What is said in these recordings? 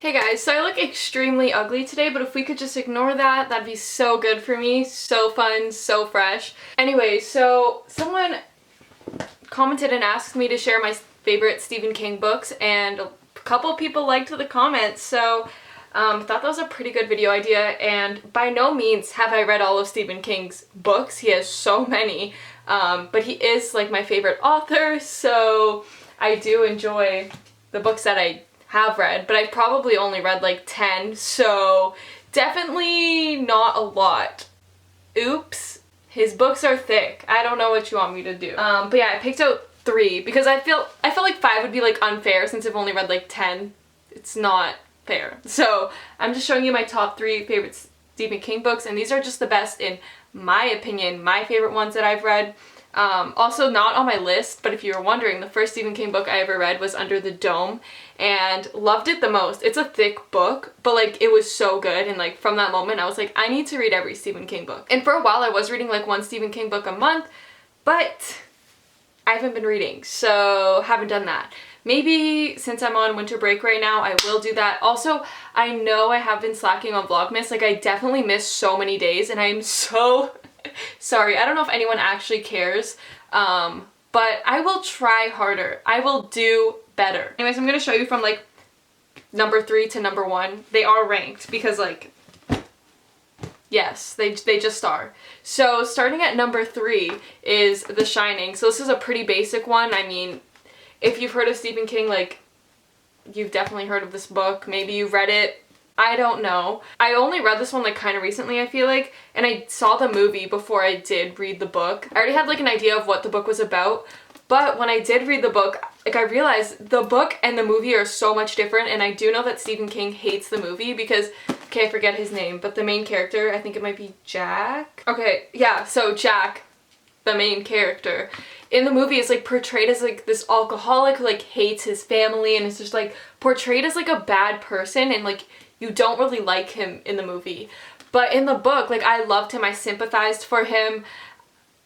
Hey guys, so I look extremely ugly today, but if we could just ignore that, that'd be so good for me. So fun, so fresh. Anyway, so someone commented and asked me to share my favorite Stephen King books, and a couple people liked the comments, so thought that was a pretty good video idea. And by no means have I read all of Stephen King's books. He has so many, but he is like my favorite author, so I do enjoy the books that I have read, but I've probably only read like 10, so definitely not a lot. Oops. His books are thick. I don't know what you want me to do. But yeah, I picked out 3 because I felt like 5 would be like unfair since I've only read like 10. It's not fair. So I'm just showing you my top 3 favorite Stephen King books, and these are just the best in my opinion, my favorite ones that I've read. Also not on my list, but if you were wondering, the first Stephen King book I ever read was Under the Dome, and loved it the most. It's a thick book, but like it was so good, and like from that moment I was like, I need to read every Stephen King book. And for a while I was reading like 1 Stephen King book a month, but I haven't been reading, so haven't done that. Maybe since I'm on winter break right now, I will do that. Also, I know I have been slacking on vlogmas. Like I definitely missed so many days, and I am so sorry. I don't know if anyone actually cares, but I will try harder. I will do better. Anyways, I'm gonna show you from like number 3 to number 1. They are ranked because like, yes, they just are. So starting at number 3 is The Shining. So this is a pretty basic one. I mean, if you've heard of Stephen King, like, you've definitely heard of this book. Maybe you've read it. I don't know. I only read this one like kind of recently, I feel like, and I saw the movie before I did read the book. I already had like an idea of what the book was about, but when I did read the book, like I realized the book and the movie are so much different, and I do know that Stephen King hates the movie because, okay, I forget his name, but the main character, I think it might be Jack? Okay, yeah, so Jack, the main character, in the movie is like portrayed as like this alcoholic who like hates his family, and it's just like portrayed as like a bad person, and like you don't really like him in the movie. But in the book, like I loved him, I sympathized for him.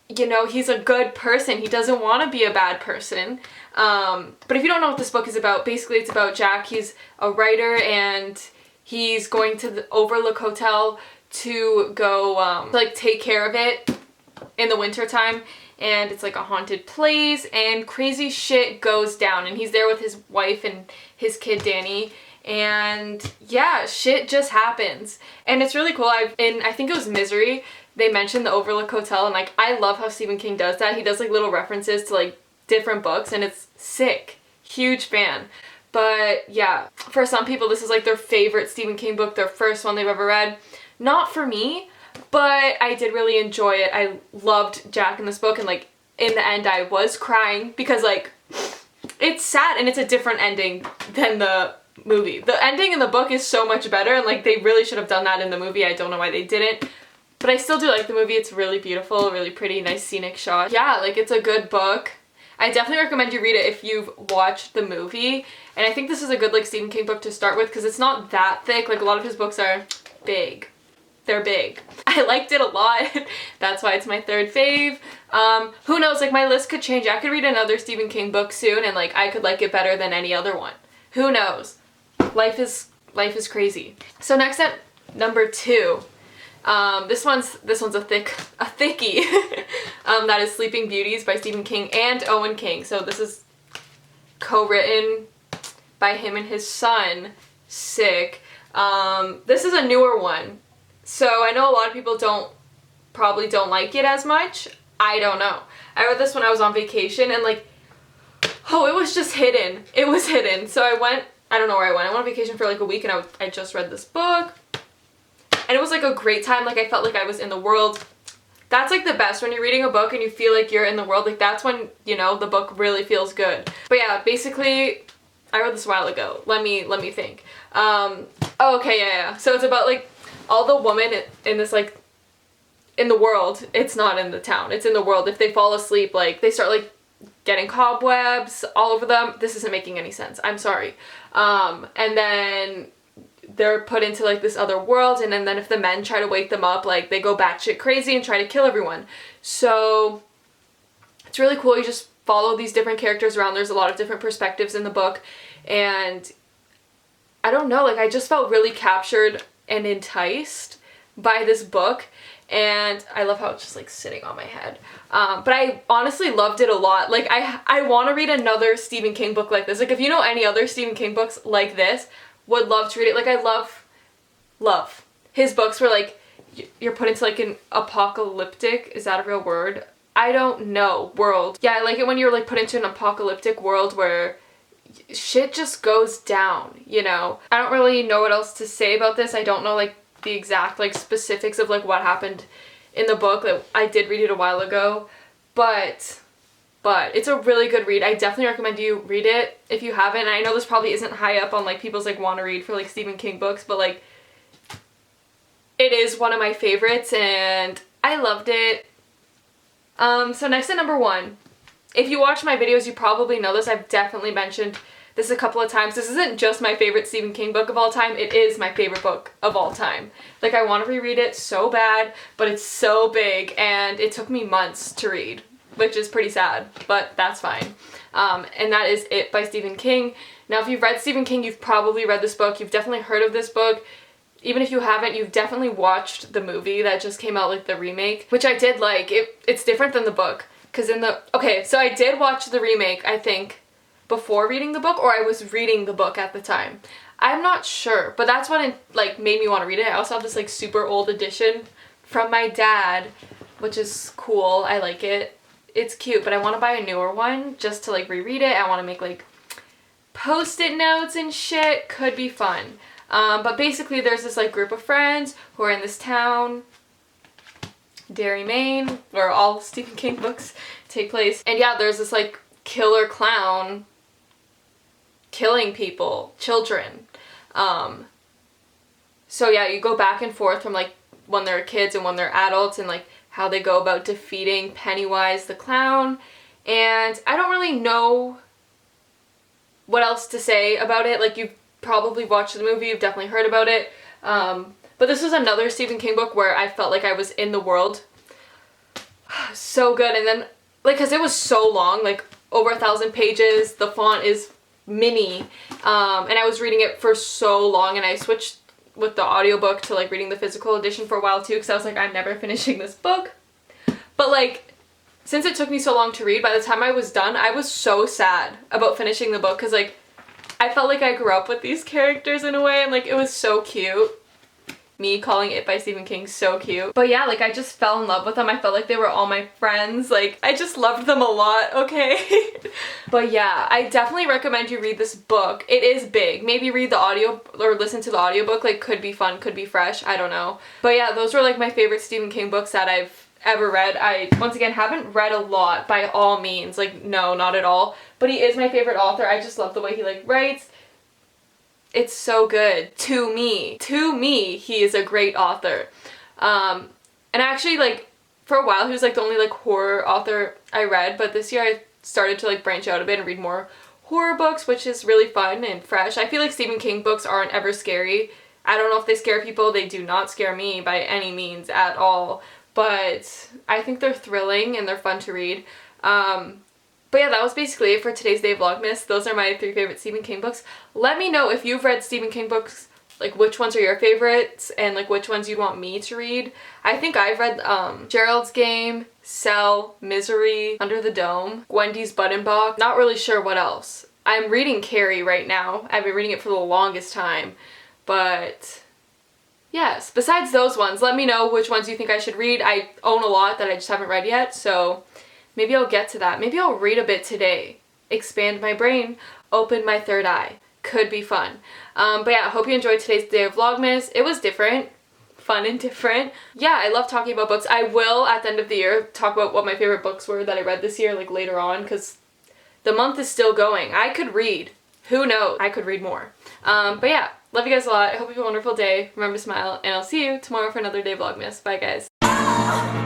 You know, he's a good person. He doesn't want to be a bad person. But if you don't know what this book is about, basically it's about Jack. He's a writer, and he's going to the Overlook Hotel to go like take care of it in the winter time. And it's like a haunted place, and crazy shit goes down, and he's there with his wife and his kid Danny, and yeah, shit just happens. And it's really cool. I think it was Misery, they mentioned the Overlook Hotel, and like I love how Stephen King does that. He does like little references to like different books, and it's sick. Huge fan. But yeah, for some people this is like their favorite Stephen King book, their first one they've ever read. Not for me, but I did really enjoy it. I loved Jack in this book, and like in the end I was crying because like it's sad, and it's a different ending than the movie. The ending in the book is so much better, and like they really should have done that in the movie. I don't know why they didn't, but I still do like the movie. It's really beautiful, really pretty, nice scenic shot. Yeah, like it's a good book. I definitely recommend you read it if you've watched the movie, and I think this is a good like Stephen King book to start with because it's not that thick. Like a lot of his books are big. They're big. I liked it a lot. That's why it's my 3rd fave. Who knows, like my list could change. I could read another Stephen King book soon, and like I could like it better than any other one. Who knows? Life is crazy. So next at number 2, this one's a thickie. That is Sleeping Beauties by Stephen King and Owen King. So this is co-written by him and his son. Sick. This is a newer one. So I know a lot of people probably don't like it as much. I don't know. I read this when I was on vacation, and like, oh, it was just hidden. It was hidden. So I don't know where I went. I went on vacation for like a week, and I just read this book. And it was like a great time. Like I felt like I was in the world. That's like the best when you're reading a book and you feel like you're in the world. Like that's when, you know, the book really feels good. But yeah, basically I read this a while ago. Let me think. Oh, okay, yeah. So it's about like all the women in this like in the world. It's not in the town. It's in the world. If they fall asleep, like they start like getting cobwebs all over them. This isn't making any sense. I'm sorry. And then they're put into like this other world, and then if the men try to wake them up, like they go batshit crazy and try to kill everyone. So it's really cool. You just follow these different characters around. There's a lot of different perspectives in the book, and I don't know, like I just felt really captured and enticed by this book. And I love how it's just like sitting on my head. But I honestly loved it a lot. Like I want to read another Stephen King book like this. Like if you know any other Stephen King books like this, would love to read it. Like I love his books where like you're put into like an apocalyptic, is that a real word? I don't know, world. Yeah, I like it when you're like put into an apocalyptic world where shit just goes down, you know? I don't really know what else to say about this. I don't know like the exact like specifics of like what happened in the book. That I did read it a while ago, but it's a really good read. I definitely recommend you read it if you haven't. And I know this probably isn't high up on like people's like want to read for like Stephen King books, but like it is one of my favorites and I loved it. So next at number 1, if you watch my videos you probably know this, I've definitely mentioned this a couple of times. This isn't just my favorite Stephen King book of all time, it is my favorite book of all time. Like I want to reread it so bad, but it's so big and it took me months to read, which is pretty sad, but that's fine. And that is It by Stephen King. Now if you've read Stephen King, you've probably read this book, you've definitely heard of this book. Even if you haven't, you've definitely watched the movie that just came out, like the remake, which I did like. It's different than the book, because in the, okay, so I did watch the remake, I think, before reading the book, or I was reading the book at the time. I'm not sure, but that's what it like made me want to read it. I also have this like super old edition from my dad, which is cool. I like it. It's cute, but I want to buy a newer one just to like reread it. I want to make like post-it notes and shit. Could be fun. But basically there's this like group of friends who are in this town, Derry, Maine, where all Stephen King books take place. And yeah, there's this like killer clown killing people, children. So yeah, you go back and forth from like when they're kids and when they're adults and like how they go about defeating Pennywise the clown. And I don't really know what else to say about it. Like you've probably watched the movie, you've definitely heard about it. But this was another Stephen King book where I felt like I was in the world. So good. And then like, cause it was so long, like over 1,000 pages, the font is mini, and I was reading it for so long, and I switched with the audiobook to like reading the physical edition for a while too, because I was like, I'm never finishing this book. But like, since it took me so long to read, by the time I was done, I was so sad about finishing the book, because like I felt like I grew up with these characters in a way, and like it was so cute. Me calling It by Stephen King so cute. But yeah, like I just fell in love with them. I felt like they were all my friends. Like I just loved them a lot, okay? But yeah, I definitely recommend you read this book. It is big. Maybe read the audio or listen to the audiobook. Like could be fun, could be fresh, I don't know. But yeah, those were like my favorite Stephen King books that I've ever read. I, once again, haven't read a lot by all means. Like no, not at all. But he is my favorite author. I just love the way he like writes. It's so good. To me, he is a great author. And actually, like, for a while, he was, like, the only, like, horror author I read, but this year I started to, like, branch out a bit and read more horror books, which is really fun and fresh. I feel like Stephen King books aren't ever scary. I don't know if they scare people. They do not scare me by any means at all, but I think they're thrilling and they're fun to read. But yeah, that was basically it for today's day vlogmas. Those are my 3 favorite Stephen King books. Let me know if you've read Stephen King books, like which ones are your favorites and like which ones you'd want me to read. I think I've read Gerald's Game, Cell, Misery, Under the Dome, Wendy's Button Box. Not really sure what else. I'm reading Carrie right now. I've been reading it for the longest time. But yes, besides those ones, let me know which ones you think I should read. I own a lot that I just haven't read yet, so maybe I'll get to that. Maybe I'll read a bit today. Expand my brain, open my third eye. Could be fun. But yeah, I hope you enjoyed today's day of vlogmas. It was different. Fun and different. Yeah, I love talking about books. I will, at the end of the year, talk about what my favorite books were that I read this year, like later on, because the month is still going. I could read. Who knows? I could read more. But yeah, love you guys a lot. I hope you have a wonderful day. Remember to smile, and I'll see you tomorrow for another day of vlogmas. Bye, guys.